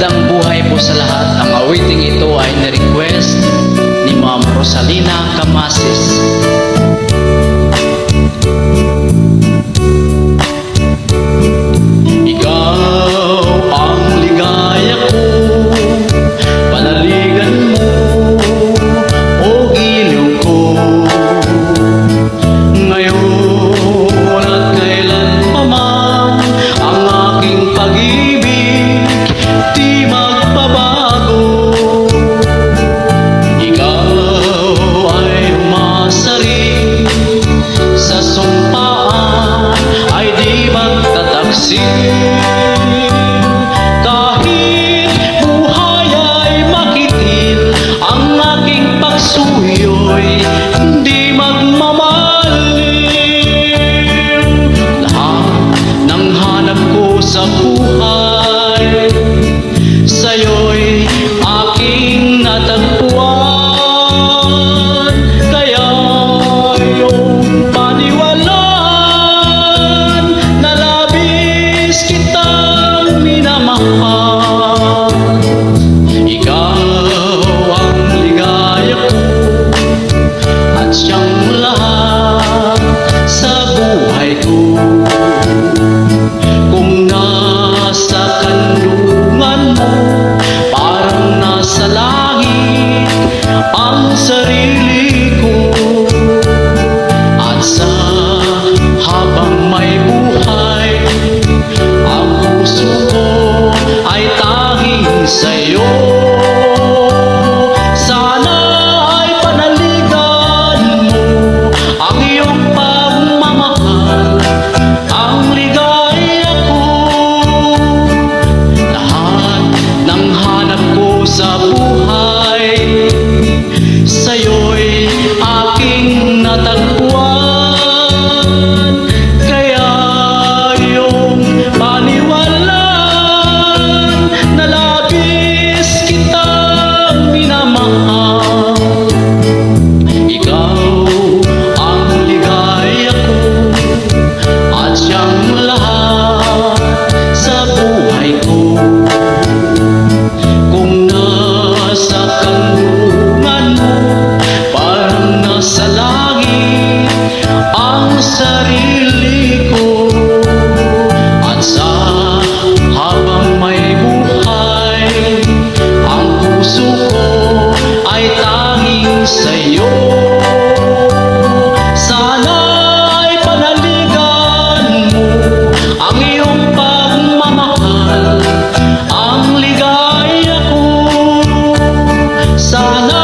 Magandang buhay po sa lahat. Ang awiting ito ay na-request ni Ma'am Rosalina Camasis. Ikaw ang ligaya ko, panaligan mo o giliw ko. Ngayon at kailan pa man ang aking pag-ibig di magbabago. Ikaw ay umasaring sa sumpaan ay di magtataksil. Kahit buhay ay makitil, ang aking pagsuyo'y hindi magmamalim. Lahat ng hanap ko sa buhay sa'yo'y aking natagpuan. Kaya iyong paniwalaan na labis kitang minamahal. Ikaw ang ligaya ko at siyang lahat sa buhay ko. Kung nasa kanlungan mo, parang nasa langit ang sarili ko. At sa habang may buhay, ang puso ko ay tanging sa'yo. Sana ay panaligan mo ang iyong pagmamahal, ang ligaya ko. Lahat ng hanap ko sa buhay sa'yo'y aking natagpuan. Kaya iyong paniwalaan na labis kitang minamahal. Ikaw ang ligaya ko at siyang lahat sa buhay ko. Kung nasa kanlungan mo, parang nasa langit ang sarili ko. At sa habang may buhay, ang puso ko ay tanging sa'yo. Sana ay panaligan mo ang iyong pagmamahal, ang ligaya ko. Sana